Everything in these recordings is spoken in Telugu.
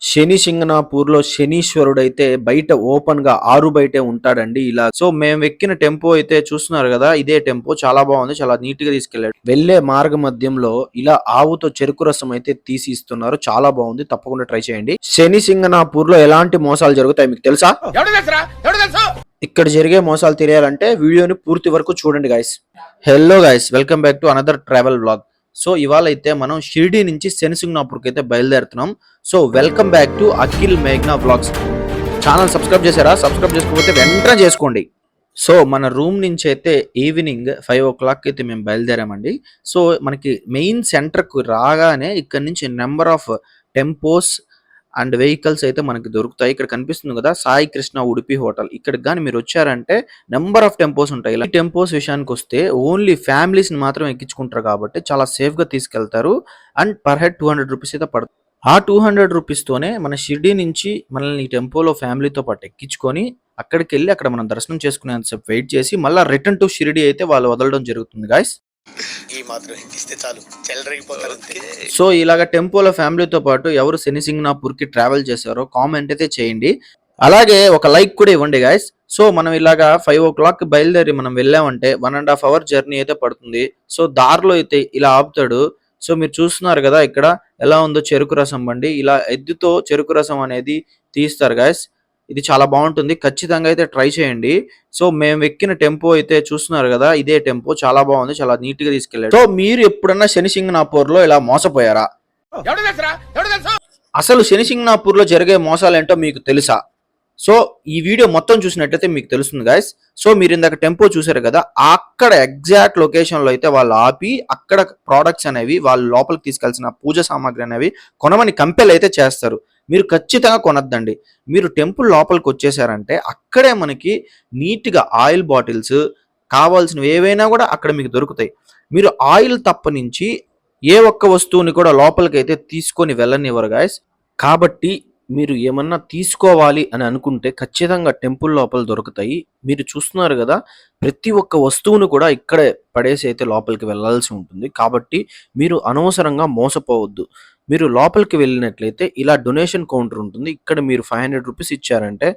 శని సింగనాపూర్‌లో శనీశ్వరుడైతే బయట ఓపెన్‌గా ఆరు బయటే ఉంటాడండి ఇలా. సో, మేమెక్కిన టెంపో అయితే చూస్తున్నారు గదా! ఇదే టెంపో చాలా బావుంది. చాలా నీట్‌గా తీసుకెళ్ళాడు. వెళ్ళే మార్గ మధ్యంలో ఇలా ఆవుతో చెరుకు రసం అయితే తీసి ఇస్తున్నారు. చాలా బావుంది. తప్పకుండా ట్రై చేయండి. శని సింగనాపూర్‌లో ఎలాంటి మోసాలు జరుగుతాయి మీకు తెలుసా? ఇక్కడ జరిగే మోసాలు తెలియాలంటే వీడియోని పూర్తి వరకు చూడండి guys. Hello guys, welcome back to another travel vlog. So ఇవాళ అయితే మనం షిరిడి నుంచి శని సింగనాపూర్కి అయితే బయలుదేరుతున్నాం. So welcome back to Akhil మేఘ్నా వ్లాగ్స్. ఛానల్ సబ్స్క్రైబ్ చేశారా? సబ్స్క్రైబ్ చేసుకోకపోతే వెంటనే చేసుకోండి. సో మన రూమ్ నుంచి అయితే ఈవినింగ్ 5 అయితే మేము బయలుదేరామండి. సో మనకి మెయిన్ సెంటర్కు రాగానే ఇక్కడ నుంచి నెంబర్ ఆఫ్ టెంపోస్ అండ్ వెహికల్స్ అయితే మనకి దొరుకుతాయి. ఇక్కడ కనిపిస్తుంది కదా సాయి కృష్ణ ఉడిపి హోటల్. ఇక్కడికి గాని మీరు వచ్చారంటే నెంబర్ ఆఫ్ టెంపోస్ ఉంటాయి. ఇలా టెంపోస్ విషయానికి వస్తే ఓన్లీ ఫ్యామిలీస్ ని మాత్రం ఎక్కించుకుంటారు కాబట్టి చాలా సేఫ్ గా తీసుకెళ్తారు. అండ్ పర్ హెడ్ 200 రూపీస్ అయితే పడుతుంది. ఆ 200 రూపీస్ తోనే మన షిర్డీ నుంచి మనల్ని టెంపోలో ఫ్యామిలీతో పాటు ఎక్కించుకొని అక్కడికి వెళ్ళి అక్కడ మనం దర్శనం చేసుకునేంతసేపు వెయిట్ చేసి మళ్ళీ రిటర్న్ టు షిరిడి అయితే వాళ్ళు వదలడం జరుగుతుంది గాయస్. ఈ మాత్రం ఇస్తే చాలు చెలరేగిపోతారు. సో ఇలాగ టెంపోలో ఫ్యామిలీతో పాటు ఎవరు శని సింగనాపూర్ కి ట్రావెల్ చేశారో కామెంట్ అయితే చేయండి. అలాగే ఒక లైక్ కూడా ఇవ్వండి గాయస్. సో మనం ఇలాగా 5 బయలుదేరి మనం వెళ్ళామంటే 1.5 అవర్ జర్నీ అయితే పడుతుంది. సో దారిలో అయితే ఇలా ఆపుతాడు. సో మీరు చూస్తున్నారు కదా ఇక్కడ ఎలా ఉందో చెరుకు రసం బండి. ఇలా ఎద్దుతో చెరుకు రసం అనేది తీస్తారు గాయస్. ఇది చాలా బాగుంటుంది. ఖచ్చితంగా అయితే ట్రై చేయండి. సో మేము ఎక్కిన టెంపో అయితే చూస్తున్నారు కదా, ఇదే టెంపో చాలా బాగుంది. చాలా నీట్ గా తీసుకెళ్ళాడు. సో మీరు ఎప్పుడన్నా శని సింగనాపూర్ లో ఇలా మోసపోయారా? అసలు శని సింగనాపూర్ లో జరిగే మోసాలు ఏంటో మీకు తెలుసా? సో ఈ వీడియో మొత్తం చూసినట్లయితే మీకు తెలుస్తుంది గాయస్. సో మీరు ఇందాక టెంపో చూసారు కదా, అక్కడ ఎగ్జాక్ట్ లొకేషన్ లో అయితే వాళ్ళు ఆపి అక్కడ ప్రోడక్ట్స్ అనేవి వాళ్ళు లోపలికి తీసుకెళ్సిన పూజ సామాగ్రి అనేవి కొనమని కంపెల్ అయితే చేస్తారు. మీరు ఖచ్చితంగా కొనద్దండి. మీరు టెంపుల్ లోపలికి వచ్చేసారంటే అక్కడే మనకి నీట్గా ఆయిల్ బాటిల్స్ కావాల్సినవి ఏవైనా కూడా అక్కడ మీకు దొరుకుతాయి. మీరు ఆయిల్ తప్ప నుంచి ఏ ఒక్క వస్తువుని కూడా లోపలికి అయితే తీసుకొని వెళ్ళనివ్వరు గాయస్. కాబట్టి మీరు ఏమన్నా తీసుకోవాలి అని అనుకుంటే ఖచ్చితంగా టెంపుల్ లోపల దొరుకుతాయి. మీరు చూస్తున్నారు కదా, ప్రతి ఒక్క వస్తువును కూడా ఇక్కడే పడేసి అయితే లోపలికి వెళ్ళాల్సి ఉంటుంది. కాబట్టి మీరు అనవసరంగా మోసపోవద్దు. మీరు లోపలికి వెళ్ళినట్లయితే ఇలా డొనేషన్ కౌంటర్ ఉంటుంది. ఇక్కడ మీరు 500 రూపీస్ ఇచ్చారంటే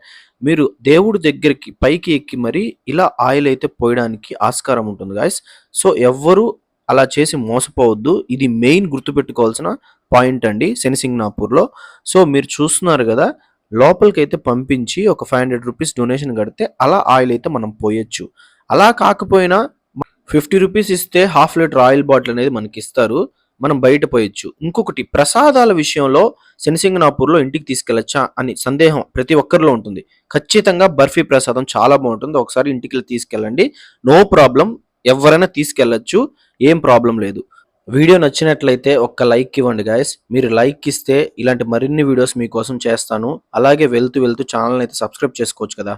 మీరు దేవుడి దగ్గరికి పైకి ఎక్కి మరి ఇలా ఆయిల్ అయితే పోయడానికి ఆస్కారం ఉంటుంది గాయస్. సో ఎవ్వరూ అలా చేసి మోసపోవద్దు. ఇది మెయిన్ గుర్తుపెట్టుకోవాల్సిన పాయింట్ అండి శని సింగనాపూర్లో. సో మీరు చూస్తున్నారు కదా, లోపలికి అయితే పంపించి ఒక 500 రూపీస్ డొనేషన్ కడితే అలా ఆయిల్ అయితే మనం పోయొచ్చు. అలా కాకపోయినా 50 రూపీస్ ఇస్తే హాఫ్ లీటర్ ఆయిల్ బాటిల్ అనేది మనకి ఇస్తారు. మనం బయట పోయొచ్చు. ఇంకొకటి, ప్రసాదాల విషయంలో శని సింగనాపూర్లో ఇంటికి తీసుకెళ్లొచ్చా అని సందేహం ప్రతి ఒక్కరిలో ఉంటుంది. ఖచ్చితంగా బర్ఫీ ప్రసాదం చాలా బాగుంటుంది. ఒకసారి ఇంటికి తీసుకెళ్ళండి, నో ప్రాబ్లం. ఎవరైనా తీసుకెళ్లొచ్చు, ఏం ప్రాబ్లం లేదు. వీడియో నచ్చినట్లయితే ఒక్క లైక్ ఇవ్వండి గాయస్. మీరు లైక్ ఇస్తే ఇలాంటి మరిన్ని వీడియోస్ మీకోసం చేస్తాను. అలాగే వెళ్తూ ఛానల్ అయితే సబ్స్క్రైబ్ చేసుకోవచ్చు కదా.